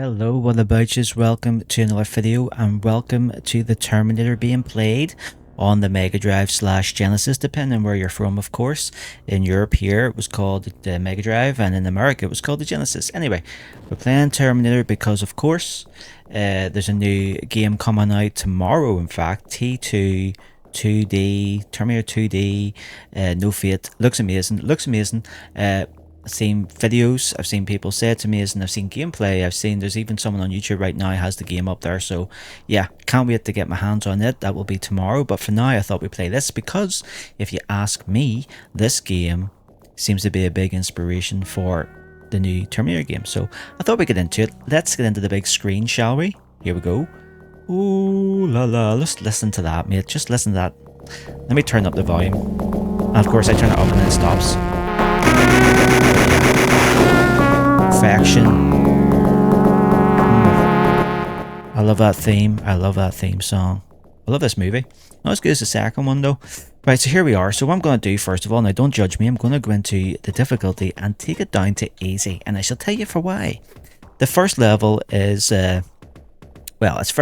Hello, what about yous? Welcome to another video and welcome to the Terminator being played on the Mega Drive / Genesis, depending on where you're from, of course. In Europe here it was called the Mega Drive, and in America it was called the Genesis. Anyway, we're playing Terminator because, of course, there's a new game coming out tomorrow, in fact, T2 2D, Terminator 2D, No Fate. Looks amazing. I've seen videos, I've seen people say it's amazing, I've seen gameplay, there's even someone on YouTube right now has the game up there, so yeah, can't wait to get my hands on it. That will be tomorrow, but for now I thought we'd play this because, if you ask me, this game seems to be a big inspiration for the new Terminator game, so I thought we'd get into it. Let's get into the big screen, shall we? Here we go. Ooh la la, let's listen to that, mate, just listen to that. Let me turn up the volume, and of course I turn it up and then it stops. Faction. I love that theme. I love that theme song. I love this movie. Not as good as the second one though. Right, so here we are. So what I'm going to do first of all, now don't judge me, I'm going to go into the difficulty and take it down to easy, and I shall tell you for why. The first level is well, it's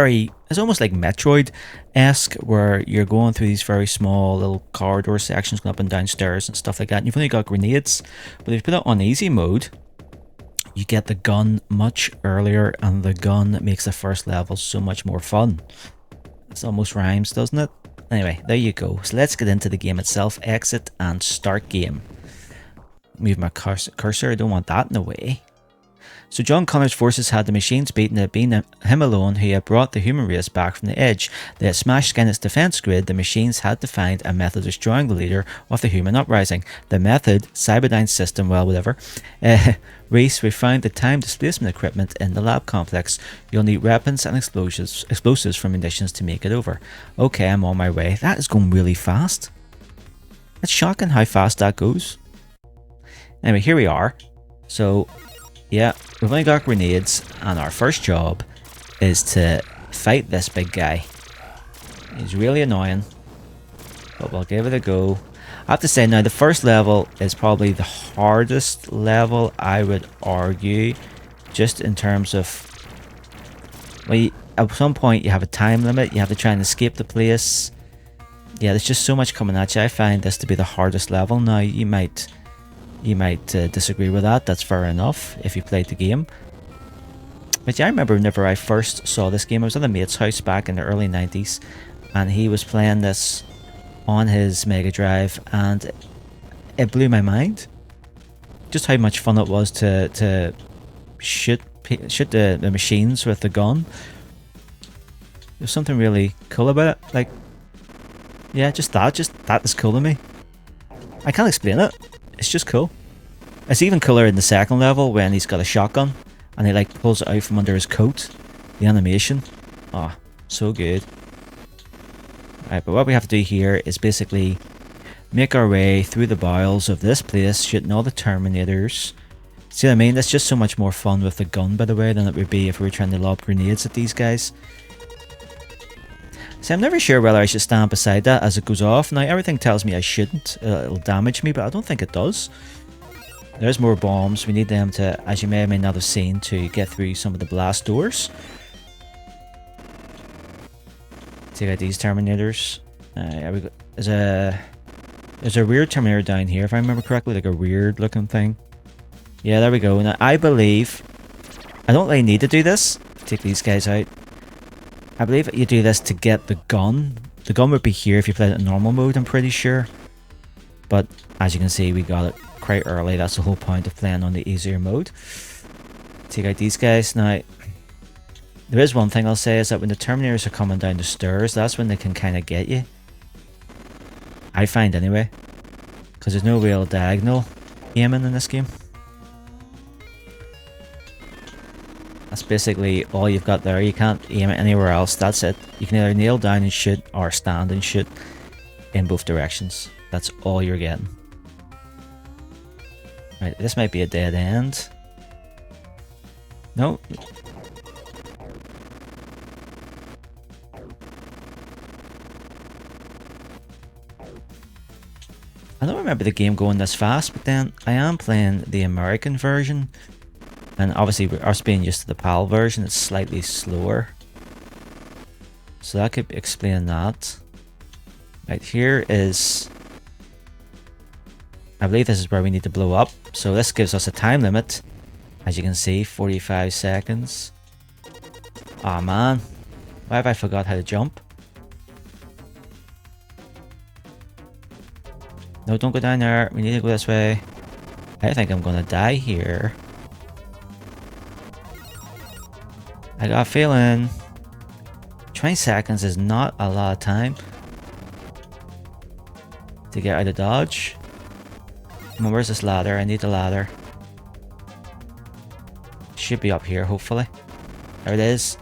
almost like Metroid-esque, where you're going through these very small little corridor sections, going up and down stairs and stuff like that, and you've only got grenades. But if you put it on easy mode, you get the gun much earlier, and the gun makes the first level so much more fun. It almost rhymes, doesn't it? Anyway, there you go. So let's get into the game itself. Exit and start game. Move my cursor, I don't want that in the way. So John Connor's forces had the machines beaten. It had been him alone who had brought the human race back from the edge. They had smashed Skynett's defense grid. The machines had to find a method of destroying the leader of the human uprising. The method, Cyberdyne's system, well, whatever. Reese, we found the time displacement equipment in the lab complex. You'll need weapons and explosives from munitions to make it over. Okay, I'm on my way. That is going really fast. It's shocking how fast that goes. Anyway, here we are. So yeah, we've only got grenades, and our first job is to fight this big guy. He's really annoying, but we'll give it a go. I have to say now, the first level is probably the hardest level, I would argue, just in terms of, well, at some point you have a time limit, you have to try and escape the place. Yeah, there's just so much coming at you. I find this to be the hardest level. Now, you might disagree with that. That's fair enough if you played the game. But yeah, I remember whenever I first saw this game, I was at a mate's house back in the early 90s, and he was playing this on his Mega Drive, and it blew my mind just how much fun it was to shoot the machines with the gun. There's something really cool about it. Like, yeah, just that is cool to me. I can't explain it. It's just cool. It's even cooler in the second level when he's got a shotgun and he like pulls it out from under his coat. The animation. Oh, so good. Alright, but what we have to do here is basically make our way through the bowels of this place, shooting all the Terminators. See what I mean? It's just so much more fun with the gun, by the way, than it would be if we were trying to lob grenades at these guys. See, I'm never sure whether I should stand beside that as it goes off. Now, everything tells me I shouldn't. It'll damage me, but I don't think it does. There's more bombs. We need them to, as you may or may not have seen, to get through some of the blast doors. Take out these Terminators. There's a weird Terminator down here, if I remember correctly, like a weird looking thing. Yeah, there we go. Now, I believe I don't really need to do this. Take these guys out. I believe you do this to get the gun. The gun would be here if you played it in normal mode, I'm pretty sure. But as you can see, we got it quite early. That's the whole point of playing on the easier mode. Take out these guys. Now, there is one thing I'll say, is that when the Terminators are coming down the stairs, that's when they can kind of get you. I find anyway. Because there's no real diagonal aiming in this game. That's basically all you've got there. You can't aim it anywhere else. That's it. You can either kneel down and shoot or stand and shoot in both directions. That's all you're getting. Right, this might be a dead end. No. I don't remember the game going this fast, but then I am playing the American version. And obviously, us being used to the PAL version, it's slightly slower. So that could explain that. Right, here is... I believe this is where we need to blow up. So this gives us a time limit. As you can see, 45 seconds. Aw, man. Why have I forgot how to jump? No, don't go down there. We need to go this way. I think I'm gonna die here. I got a feeling 20 seconds is not a lot of time to get out of dodge. Come on, where's this ladder? I need the ladder. Should be up here, hopefully. There it is.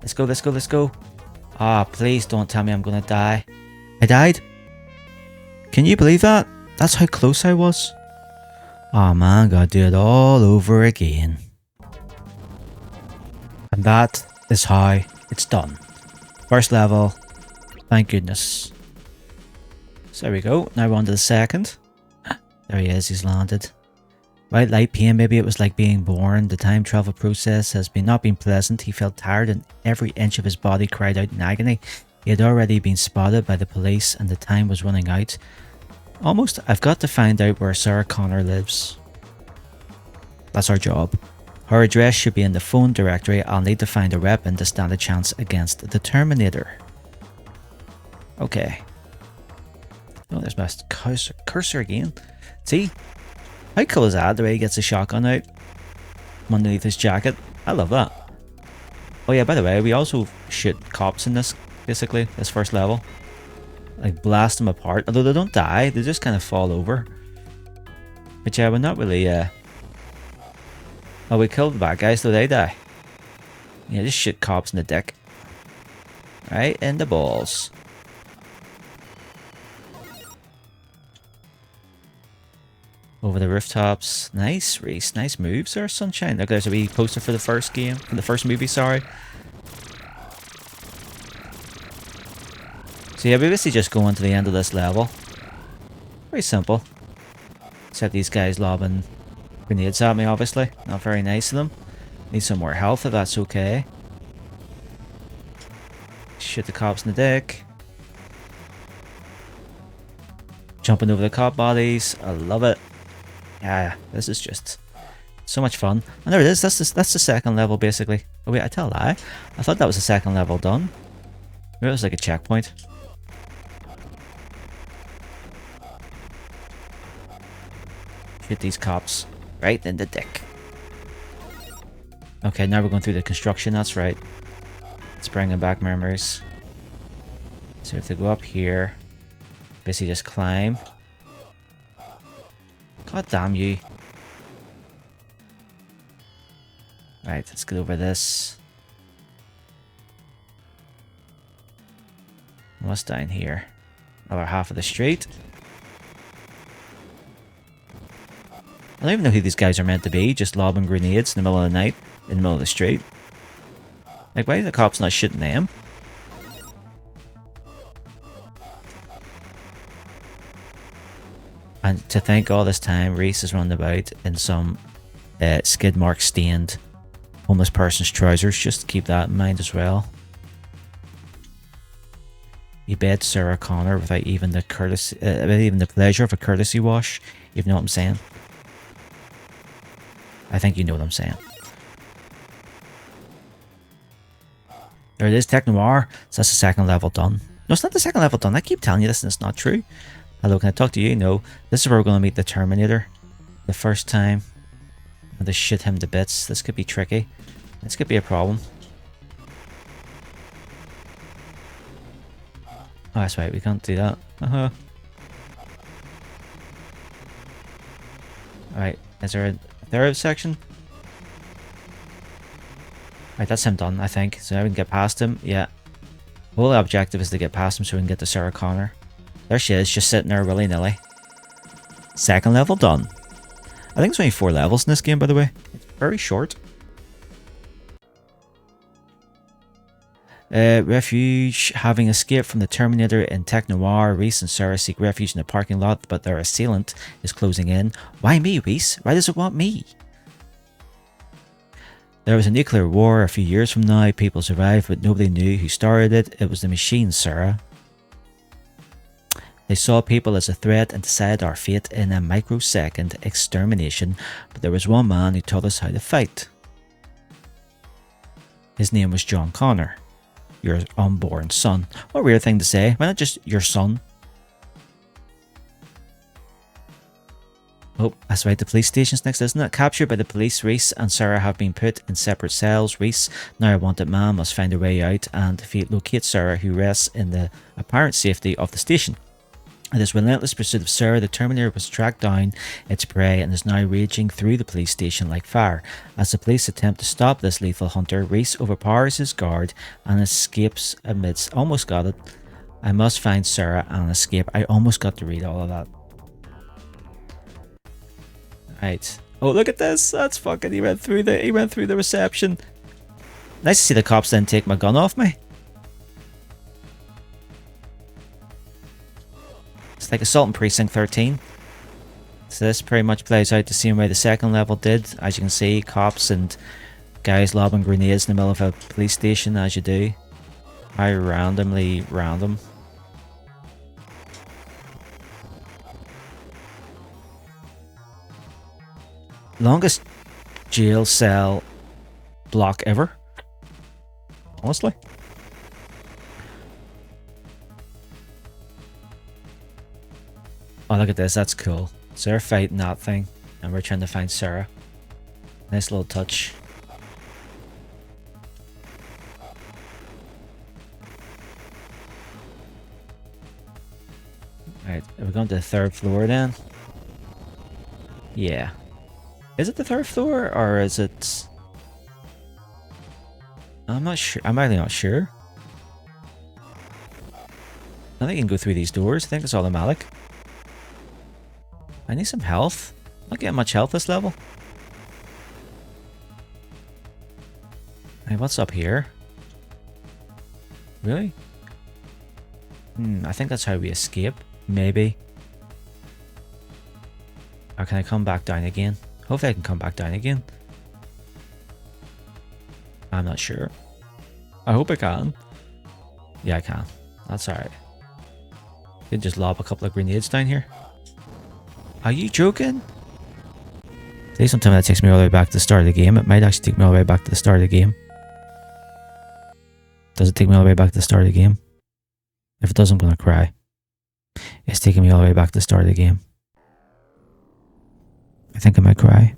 Let's go, let's go, let's go. Ah, please don't tell me I'm gonna die. I died? Can you believe that? That's how close I was. Oh man, gotta do it all over again. And that is how it's done. First level. Thank goodness. So there we go. Now we're on to the second. There he is, he's landed. Right, light pain, maybe it was like being born. The time travel process has not been pleasant. He felt tired and every inch of his body cried out in agony. He had already been spotted by the police and the time was running out. Almost, I've got to find out where Sarah Connor lives. That's our job. Her address should be in the phone directory. I'll need to find a weapon to stand a chance against the Terminator. Okay. Oh, there's my cursor again. See? How cool is that, the way he gets a shotgun out from underneath his jacket? I love that. Oh yeah, by the way, we also shoot cops in this, basically, this first level. Like, blast them apart. Although they don't die, they just kind of fall over. But yeah, we're not really, Oh, we killed the bad guys, so they die. Yeah, just shoot cops in the dick. Right in the balls. Over the rooftops. Nice, Reese. Nice moves there, Sunshine. Look, there's a wee poster for the first game. For the first movie, sorry. So yeah, we basically just go on to the end of this level. Very simple. Except these guys lobbing grenades at me, obviously. Not very nice of them. Need some more health if that's okay. Shoot the cops in the dick. Jumping over the cop bodies. I love it. Yeah, this is just so much fun. And there it is. That's the second level, basically. Oh wait, I tell a lie. I thought that was the second level done. Maybe it was like a checkpoint. Shoot these cops right in the dick. Okay, now we're going through the construction. That's right. It's bringing back memories. So we have to go up here. Basically just climb. God damn you. Right, let's get over this. What's down here? Another half of the street. I don't even know who these guys are meant to be, just lobbing grenades in the middle of the night, in the middle of the street. Like, why are the cops not shooting them? And to think all this time, Reese is running about in some skid mark stained homeless person's trousers. Just keep that in mind as well. You bed Sarah Connor without even the courtesy, even the pleasure of a courtesy wash. You know what I'm saying? I think you know what I'm saying. There it is, Tech Noir. So that's the second level done. No, it's not the second level done. I keep telling you this and it's not true. Hello, can I talk to you? No. This is where we're going to meet the Terminator. The first time. And to shit him to bits. This could be tricky. This could be a problem. Oh, that's right. We can't do that. Alright. Is there a third section? Right, that's him done, I think. So now we can get past him. Yeah. The whole objective is to get past him so we can get to Sarah Connor. There she is, just sitting there willy-nilly. Second level done. I think there's only 4 levels in this game, by the way. It's very short. Refuge. Having escaped from the Terminator in Tech Noir, Reese and Sarah seek refuge in the parking lot, but their assailant is closing in. Why me, Reese? Why does it want me? There was a nuclear war a few years from now. People survived, but nobody knew who started it. It was the machine, Sarah. They saw people as a threat and decided our fate in a microsecond extermination, but there was one man who taught us how to fight. His name was John Connor, your unborn son. What a weird thing to say. Why not just your son? Oh, that's right, the police station's next, isn't it? Captured by the police, Reese and Sarah have been put in separate cells. Reese, now a wanted man, must find a way out and locate Sarah, who rests in the apparent safety of the station. In this relentless pursuit of Sarah, the Terminator was tracked down its prey and is now raging through the police station like fire. As the police attempt to stop this lethal hunter, Reese overpowers his guard and escapes amidst... Almost got it. I must find Sarah and escape. I almost got to read all of that. Right. Oh, look at this. That's fucking... He went through the reception. Nice to see the cops then take my gun off me. It's like Assault on Precinct 13. So this pretty much plays out the same way the second level did. As you can see, cops and guys lobbing grenades in the middle of a police station, as you do. How randomly random. Longest jail cell block ever. Honestly. Oh, look at this. That's cool. So they're fighting that thing, and we're trying to find Sarah. Nice little touch. Alright, are we going to the third floor then? Yeah. Is it the third floor, or is it... I'm not sure. I'm actually not sure. I think you can go through these doors. I think it's automatic. I need some health. Not getting much health this level. Hey, what's up here? Really? I think that's how we escape. Maybe. Or can I come back down again? Hopefully I can come back down again. I'm not sure. I hope I can. Yeah, I can. That's alright. You can just lob a couple of grenades down here. Are you joking? See, sometimes that takes me all the way back to the start of the game. It might actually take me all the way back to the start of the game. Does it take me all the way back to the start of the game? If it does, I'm gonna cry. It's taking me all the way back to the start of the game. I think I might cry.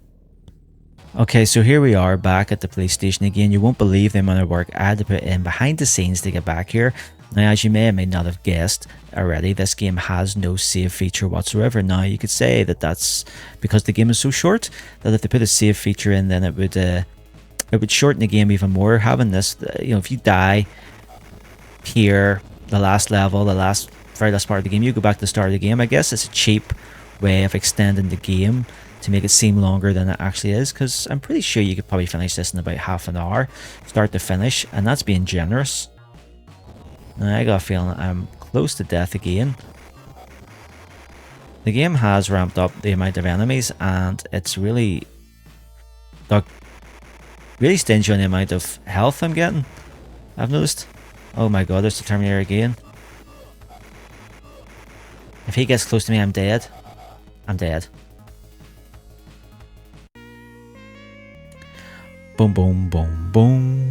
Okay, so here we are back at the police station again. You won't believe the amount of work I had to put in behind the scenes to get back here. Now, as you may or may not have guessed already, this game has no save feature whatsoever. Now, you could say that that's because the game is so short, that if they put a save feature in, then it would shorten the game even more. Having this, you know, if you die here, the last level, very last part of the game, you go back to the start of the game. I guess it's a cheap way of extending the game to make it seem longer than it actually is, because I'm pretty sure you could probably finish this in about half an hour, start to finish, and that's being generous. Now, I got a feeling I'm close to death again. The game has ramped up the amount of enemies, and it's really stingy on the amount of health I'm getting, I've noticed. Oh my god, there's the Terminator again. If he gets close to me, I'm dead. I'm dead. Boom, boom, boom, boom.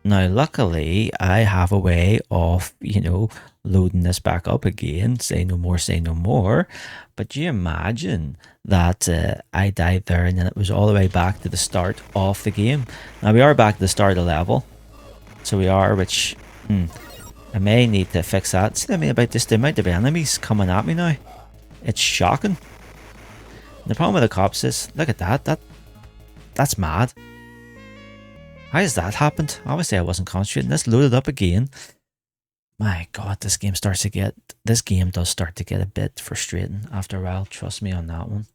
Now, luckily, I have a way of, you know, loading this back up again. Say no more, say no more. But do you imagine that I died there and then it was all the way back to the start of the game? Now, we are back to the start of the level. So we are, which... I may need to fix that. See what I mean about this? The amount of enemies coming at me now. It's shocking. The problem with the cops is, look at that. That's mad. How has that happened? Obviously I wasn't concentrating. This loaded up again. My god, this game does start to get a bit frustrating after a while. Trust me on that one.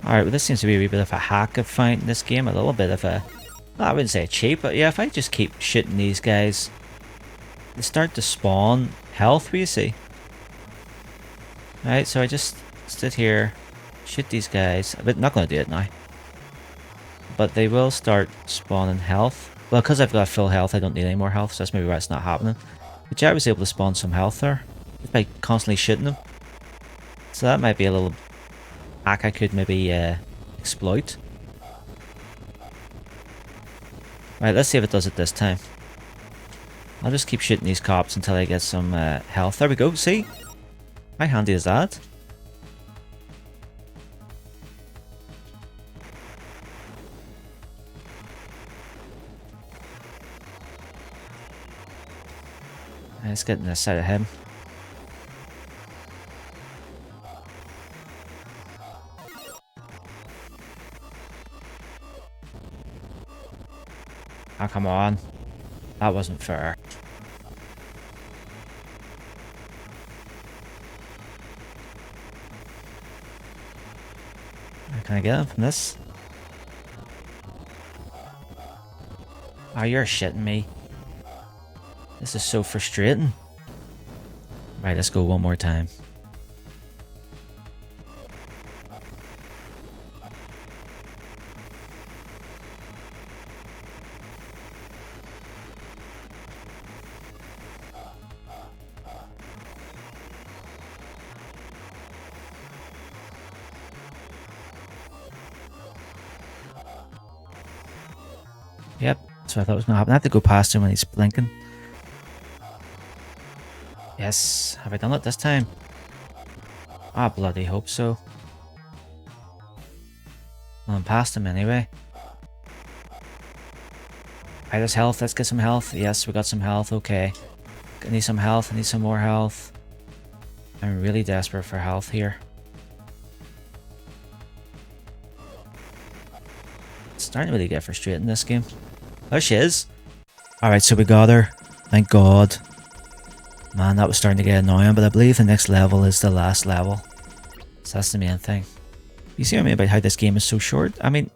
Alright, well this seems to be a wee bit of a hack of finding this game. A little bit of a... well, I wouldn't say cheap, but yeah, if I just keep shooting these guys, they start to spawn health, you see. Right, so I just sit here, shoot these guys. I'm not going to do it now. But they will start spawning health. Well, because I've got full health, I don't need any more health, so that's maybe why it's not happening. But yeah, I was able to spawn some health there just by constantly shooting them. So that might be a little hack I could maybe exploit. Right, let's see if it does it this time. I'll just keep shooting these cops until I get some health. There we go, see? How handy is that? Let's get this side of him. Oh, come on. That wasn't fair. Can I get him from this? Oh, you're shitting me. This is so frustrating. Right, let's go one more time. Yep, that's what I thought was going to happen. I have to go past him when he's blinking. Yes, have I done it this time? I bloody hope so. Well, I'm past him anyway. Right, there's health. Let's get some health. Yes, we got some health. Okay. I need some health. I need some more health. I'm really desperate for health here. It's starting to really get frustrating in this game. There she is. Alright, so we got her. Thank God. Man, that was starting to get annoying, but I believe the next level is the last level. So that's the main thing. You see what I mean about how this game is so short? I mean,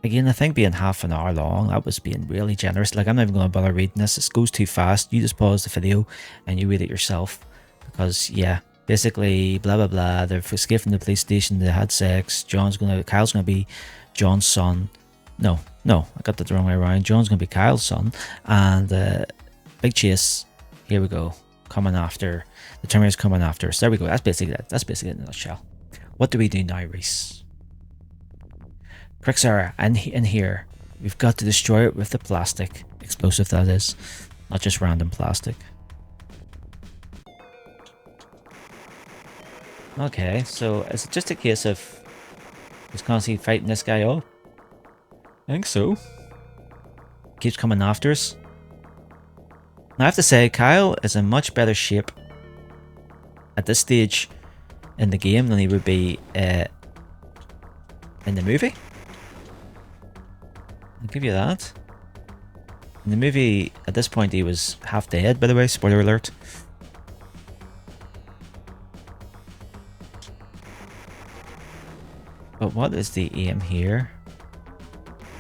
again, I think being half an hour long, that was being really generous. Like, I'm not even going to bother reading this. It goes too fast. You just pause the video and you read it yourself. Because, yeah, basically, blah, blah, blah. They've escaped from the police station. They had sex. Kyle's going to be John's son. No, I got that the wrong way around. John's going to be Kyle's son. And big chase. Here we go. Coming after. The Terminator's coming after us. There we go. That's basically it. That's basically it in a nutshell. What do we do now, Reese? Crixara, and in here, we've got to destroy it with the plastic. Explosive, that is. Not just random plastic. Okay, so is it just a case of just constantly fighting this guy up? I think so. Keeps coming after us. Now, I have to say, Kyle is in much better shape at this stage in the game than he would be in the movie. I'll give you that. In the movie, at this point, he was half dead, by the way. Spoiler alert. But what is the aim here?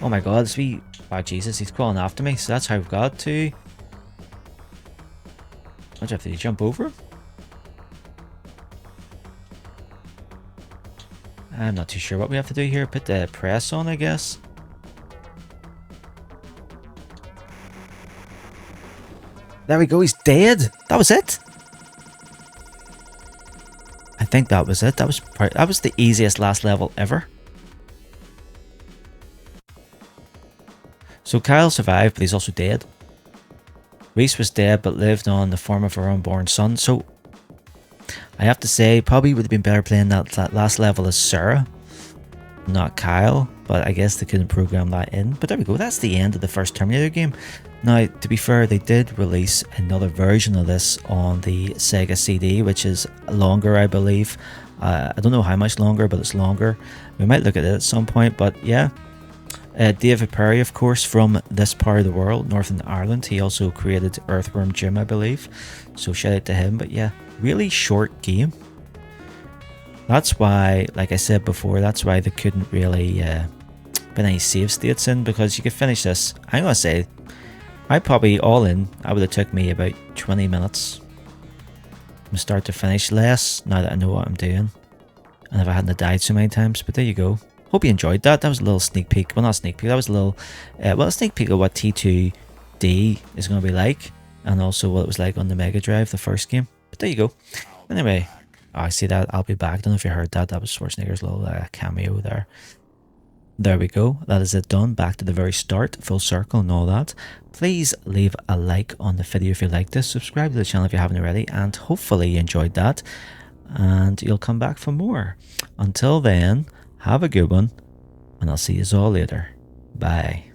Oh my god, oh Jesus, he's crawling after me, so that's how we've got to... What do you have to do, jump over him? I'm not too sure what we have to do here. Put the press on, I guess. There we go, he's dead! That was it! I think that was it. That was the easiest last level ever. So Kyle survived, but he's also dead. Reese was dead, but lived on in the form of her unborn son. So I have to say, probably would have been better playing that last level as Sarah, not Kyle. But I guess they couldn't program that in. But there we go. That's the end of the first Terminator game. Now, to be fair, they did release another version of this on the Sega CD, which is longer, I believe. I don't know how much longer, but it's longer. We might look at it at some point, but yeah. David Perry, of course, from this part of the world, Northern Ireland. He also created Earthworm Jim, I believe. So shout out to him. But yeah, really short game. That's why, like I said before, that's why they couldn't really put any save states in, because you could finish this. I'm going to say, I probably all in, I would have took me about 20 minutes. from start to finish less now that I know what I'm doing. And if I hadn't died so many times, but there you go. Hope you enjoyed that. That was a little sneak peek. Well, not sneak peek. That was a little, a sneak peek of what T2D is going to be like. And also what it was like on the Mega Drive, the first game. But there you go. Anyway, I see that. I'll be back. Don't know if you heard that. That was Schwarzenegger's little cameo there. There we go. That is it done. Back to the very start, full circle and all that. Please leave a like on the video if you like this. Subscribe to the channel if you haven't already. And hopefully you enjoyed that. And you'll come back for more. Until then, have a good one. And I'll see you all later. Bye.